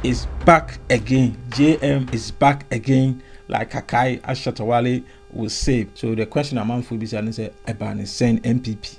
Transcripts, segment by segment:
is back again. JM is back again, like Kakai Ashatawale will say. So the question I'm for is Eban is saying NPP.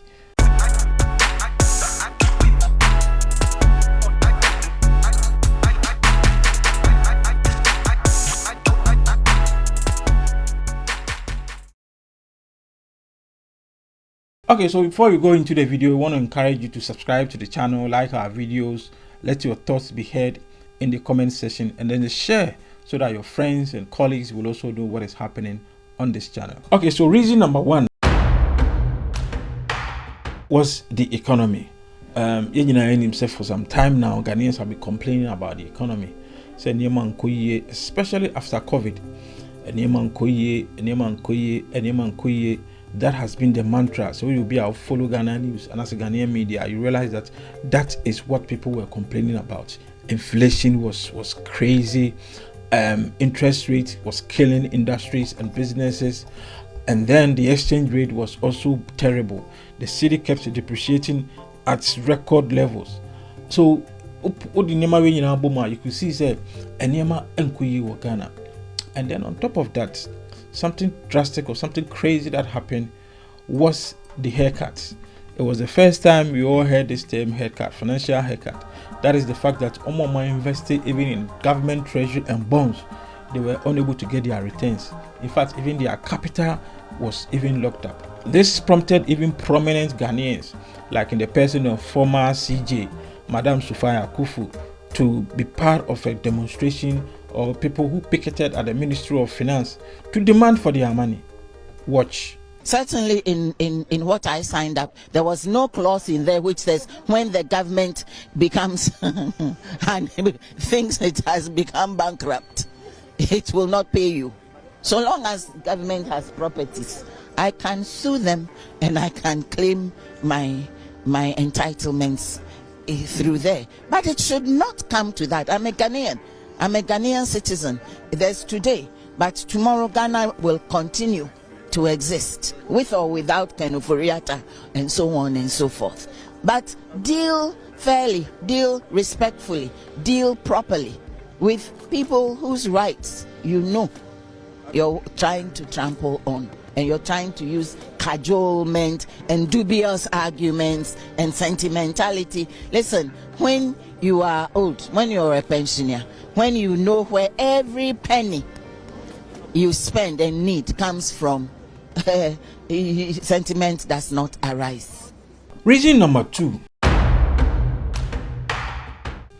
Okay, so before we go into the video, we want to encourage you to subscribe to the channel, like our videos, let your thoughts be heard in the comment section, and then share so that your friends and colleagues will also know what is happening on this channel. Okay, so reason number one was the economy. Himself for some time now, Ghanaians have been complaining about the economy. So, especially after COVID, that has been the mantra. So you'll be our follow Ghana news, and as a Ghanaian media, you realize that that is what people were complaining about. Inflation was crazy, interest rate was killing industries and businesses, and then the exchange rate was also terrible. The city kept depreciating at record levels. So you could see say Ghana. And then on top of that, something drastic or something crazy that happened was the haircut. It was the first time we all heard this term haircut, financial haircut. That is the fact that Omoma invested even in government treasury and bonds. They were unable to get their returns. In fact, even their capital was even locked up. This prompted even prominent Ghanaians, like in the person of former CJ, Madam President Kuffour, to be part of a demonstration, or people who picketed at the Ministry of Finance to demand for their money. Watch. Certainly in what I signed up, there was no clause in there which says when the government becomes and thinks it has become bankrupt, it will not pay you. So long as government has properties, I can sue them and I can claim my entitlements through there. But it should not come to that. I'm a Ghanaian citizen. There's today, but tomorrow Ghana will continue to exist with or without Kenuforiata and so on and so forth. But deal fairly, deal respectfully, deal properly with people whose rights you know you're trying to trample on, and you're trying to use cajolement and dubious arguments and sentimentality. Listen, when you are old, when you're a pensioner, when you know where every penny you spend and need comes from, sentiment does not arise. Reason number two,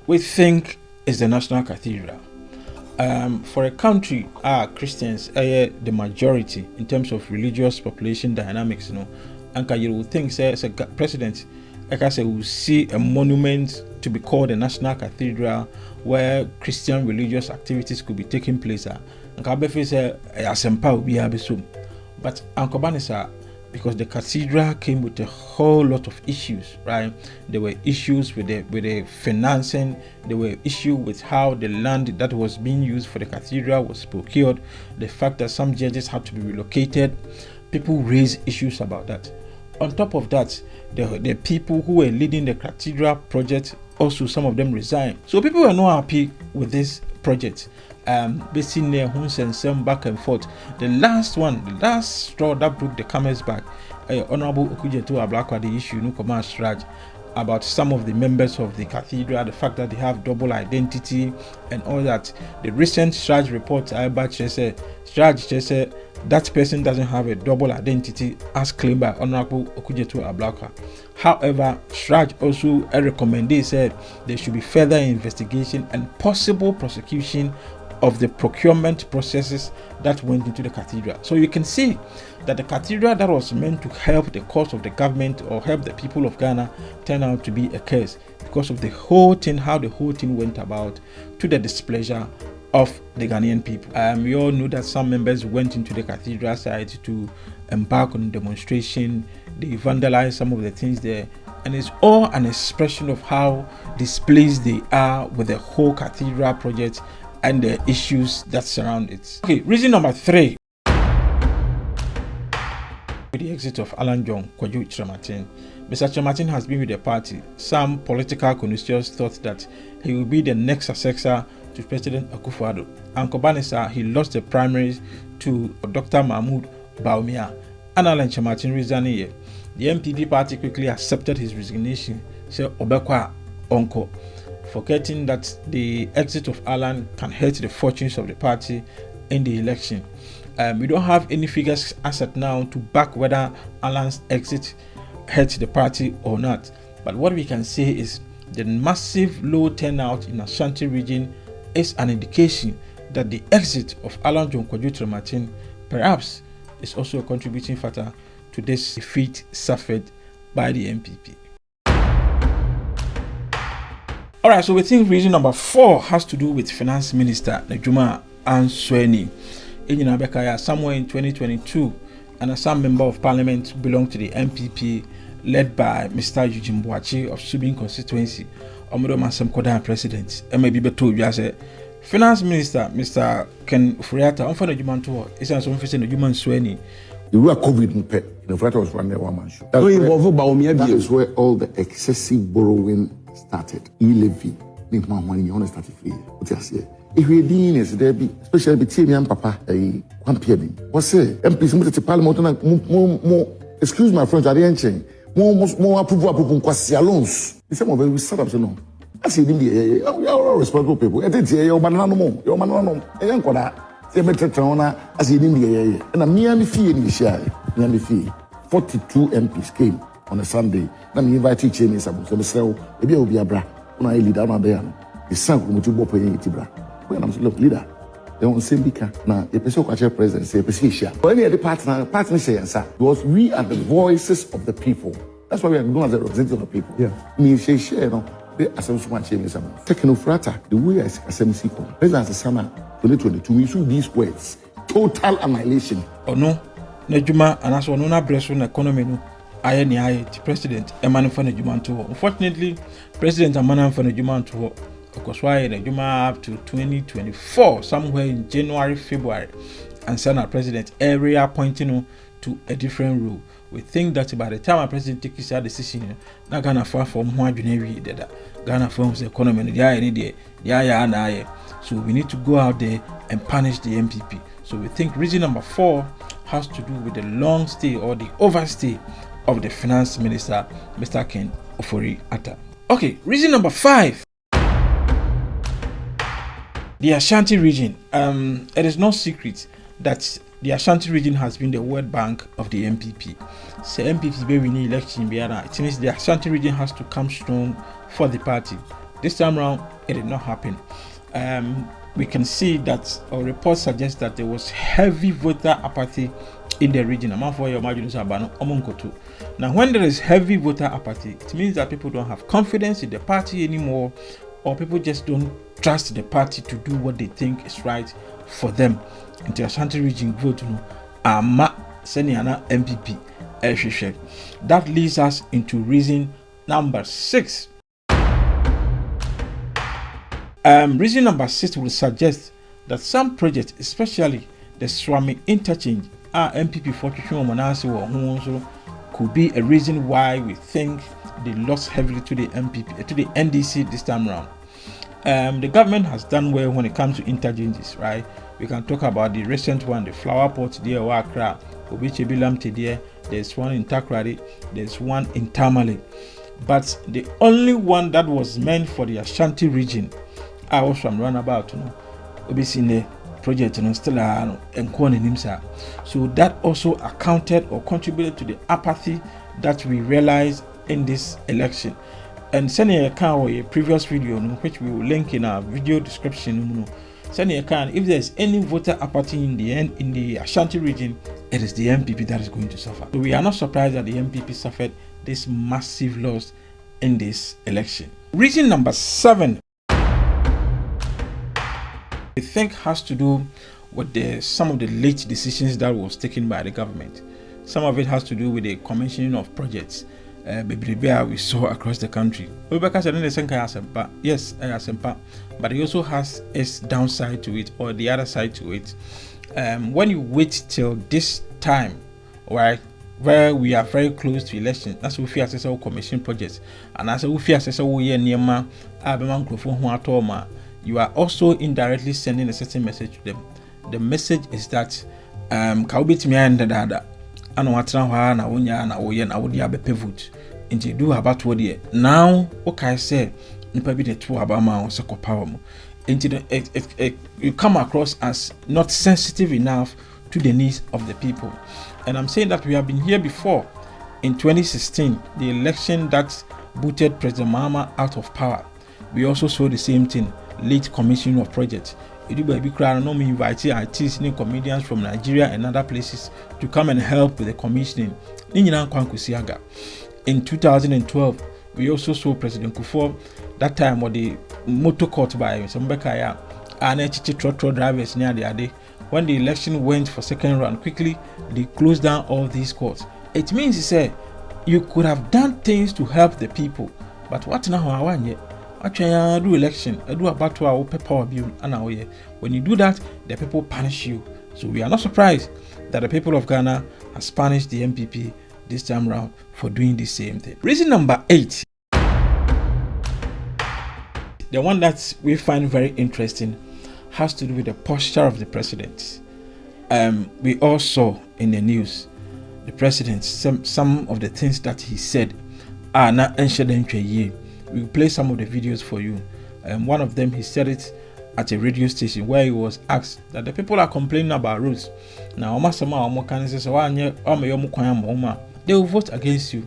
we think is the National Cathedral. For a country, Christians are the majority in terms of religious population dynamics, and you will think, say, as a president, like I said, we will see a monument to be called the National Cathedral, where Christian religious activities could be taking place. But because the cathedral came with a whole lot of issues, right? There were issues with the financing. There were issues with how the land that was being used for the cathedral was procured. The fact that some judges had to be relocated. People raised issues about that. On top of that, the people who were leading the cathedral project, also some of them resigned. So people were not happy with this project. Basing their homes and some back and forth. The last straw that broke the camel's back, Honorable Okujeto Ablakwa, the issue no commerce Raj about some of the members of the cathedral, the fact that they have double identity and all that. The recent Sraj report, Sraj said that person doesn't have a double identity as claimed by Honorable Okujeto Ablakwa. However, Sraj also recommended, said there should be further investigation and possible prosecution of the procurement processes that went into the cathedral. So you can see that the cathedral that was meant to help the cause of the government or help the people of Ghana turned out to be a curse because of the whole thing, how the whole thing went about, to the displeasure of the Ghanaian people. We all know that some members went into the cathedral site to embark on demonstration. They vandalized some of the things there, and it's all an expression of how displeased they are with the whole cathedral project and the issues that surround it. Okay, reason number three, with the exit of Alan John Kyerematen, Mr. Kyerematen has been with the party. Some political connoisseurs thought that he will be the next successor to President Kuffour. And Kobanisa, he lost the primaries to Dr. Mahmoud Bawumia. And Alan Kyerematen resigning here. The NPP party quickly accepted his resignation, said Obekwa Onko, forgetting that the exit of Alan can hurt the fortunes of the party in the election. We don't have any figures as at now to back whether Alan's exit hurt the party or not. But what we can say is the massive low turnout in Ashanti region is an indication that the exit of Alan John Kyerematen perhaps is also a contributing factor to this defeat suffered by the NPP. Alright, so we think reason number 4 has to do with Finance Minister Nejuma Answeni. Somewhere in 2022, and some member of parliament belonged to the NPP, led by Mr. Eugene Boachi of Subin constituency, Omodo president. Maybe beto you as a Finance Minister, Mr. Ken Furiata, on for the human tour, is an officer in the human Sweni. You were COVID in the Furiata was running one man show. That is where all the excessive borrowing started. E-levy, make my money, you want to start it free. What you say? If we dean is there be especially between me and Papa, one penny. What's say? MPs move to Parliament more. Excuse my French, I didn't change. More approval loans. Some of them we set up so no. I see them we are all responsible people. I did your man no more. Your man no. I ain't got that. Say better trona. I see them and I'm nearly fee in the share. Nearly fee. 42 MPs came on a Sunday. Now me invite Chinese some say maybe will be a bra. Una leader na there. The son come to bopo yin tibra. When I'm look leader. They won't say bika. Now the person who president say person. But any other partner say answer. Because we are the voices of the people. That's why we are known as the representatives of the people. Yeah. Me share no. They are so much change some. Technofrata. The way I say SMC President Sana 2022. We use these words. Total annihilation. Oh no. Nejuma and as one na breast on economy no. Aye ni aye. The president Emmanuel Nejuma to. Unfortunately, President Emmanuel Nejuma to. Because why in Nejuma up to 2024, somewhere in January, February, and Senate President area appointing to a different role. We think that by the time our president takes his decision, not gonna far from one January that Ghana forms the economy, so we need to go out there and punish the NPP. So we think reason number 4 has to do with the long stay or the overstay of the finance minister, Mr. Ken Ofori-Atta. Okay, reason number 5. The Ashanti region. It is no secret that the Ashanti region has been the World Bank of the NPP. So NPP be winning election biara. It means the Ashanti region has to come strong for the party. This time around, it did not happen. We can see that our report suggests that there was heavy voter apathy in the region. Now, when there is heavy voter apathy, it means that people don't have confidence in the party anymore, or people just don't trust the party to do what they think is right for them. In the Ashanti region vote, ama seniana NPP. That leads us into reason number 6. Reason number 6 will suggest that some projects, especially the Swami interchange, NPP for could be a reason why we think they lost heavily to the NPP, to the NDC this time around. The government has done well when it comes to interchanges, right? We can talk about the recent one, the Flower Port there, Wakra, Obichebilam there. There's one in Takrady, there's one in Tamale. But the only one that was meant for the Ashanti region, I was from runabout, Obisine project, still and so that also accounted or contributed to the apathy that we realized in this election. And send a previous video, which we will link in our video description. Send if there's any voter apathy in the end in the Ashanti region, it is the NPP that is going to suffer. So we are not surprised that the NPP suffered this massive loss in this election. Reason number 7, I think, has to do with some of the late decisions that was taken by the government. Some of it has to do with the commissioning of projects. We saw across the country. Yes, but it also has its downside to it, or the other side to it. When you wait till this time, right, where we are very close to elections. That's what we assess our commission projects, and as we assess our year near you are also indirectly sending a certain message to them. The message is that kaubit me and dada and watra na wonya na woye na wodi abepe vote nti do about what here now what I say nipa bi de to abama o se kopa mo nti you come across as not sensitive enough to the needs of the people. And I'm saying that we have been here before. In 2016, the election that booted President Mahama out of power, we also saw the same thing, late commissioning of projects. We invited artists and comedians from Nigeria and other places to come and help with the commissioning. In 2012, we also saw President Kuffour, that time with the motor court by some Bekaya and trotro drivers near the day. When the election went for second round, quickly they closed down all these courts. It means, he said, you could have done things to help the people, but what now? I want yet. Actually, do election. I do about to our power bill, and when you do that, the people punish you. So we are not surprised that the people of Ghana has punished the NPP this time round for doing the same thing. Reason number 8, the one that we find very interesting, has to do with the posture of the president. We all saw in the news the president, some of the things that he said are not ancient. We will play some of the videos for you. One of them, he said it at a radio station where he was asked that the people are complaining about roads. Now, they will vote against you.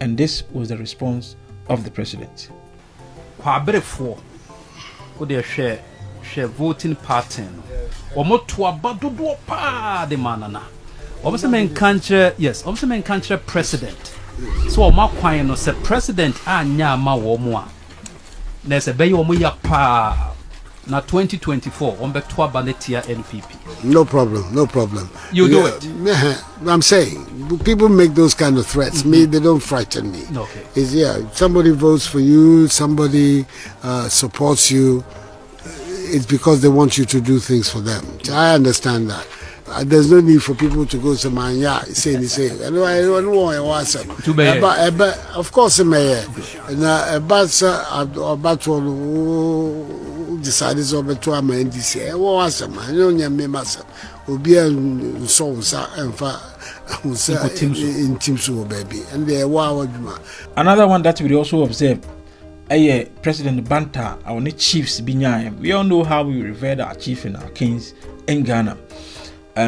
And this was the response of the president. Voting pattern. Omoto abadodo pa de manana. Obese men kanche, yes, obese men kanche president. So o makwan no se president anya ma wo mo a. Na se be yo mo ya pa na 2024 on be to abanetia NPP. No problem, no problem. You do it. I'm saying people make those kind of threats. Me, they don't frighten me. Okay. It's somebody votes for you, somebody supports you. It's because they want you to do things for them. I understand that. There's no need for people to go to my say. I don't want to watch them. But of course, mayor. About to decide to my NDC. I want them. I don't know myself. Will be a songs and in teams baby. And they wow. Another one that we also observe. President Banta, our chiefs binyam. We all know how we revere our chief and our kings in Ghana.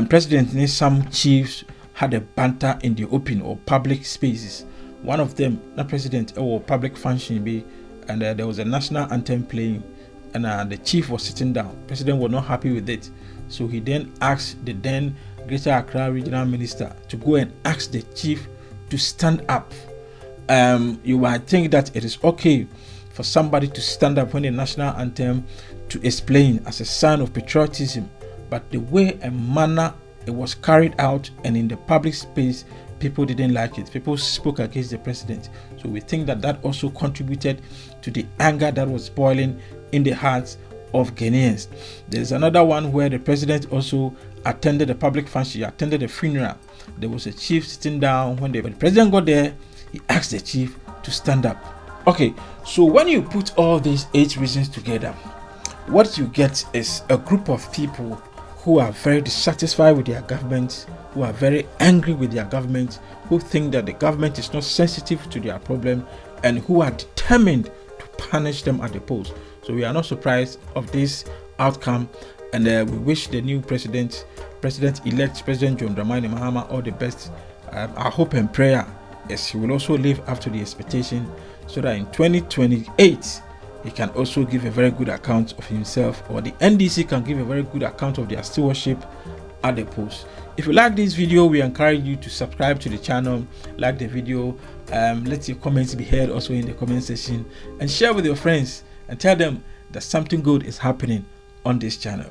President some chiefs had a banter in the open or public spaces. One of them, the president or public function be, and there was a national anthem playing, and the chief was sitting down. President was not happy with it, so he then asked the then Greater Accra Regional Minister to go and ask the chief to stand up. You might think that it is okay for somebody to stand up when the national anthem to explain as a sign of patriotism, but the way and manner it was carried out and in the public space, people didn't like it. People spoke against the president. So we think that that also contributed to the anger that was boiling in the hearts of Ghanaians. There's another one where the president also attended a public function, he attended a funeral. There was a chief sitting down. When the president got there, he asked the chief to stand up. Okay, so when you put all these 8 reasons together, what you get is a group of people who are very dissatisfied with their government, who are very angry with their government, who think that the government is not sensitive to their problem, and who are determined to punish them at the polls. So we are not surprised of this outcome, and we wish the new President-elect, President John Mahama, all the best. Our hope and prayer is he will also live up to the expectation, so that in 2028 he can also give a very good account of himself, or the NDC can give a very good account of their stewardship at the polls. If you like this video, we encourage you to subscribe to the channel, like the video, let your comments be heard also in the comment section, and share with your friends and tell them that something good is happening on this channel.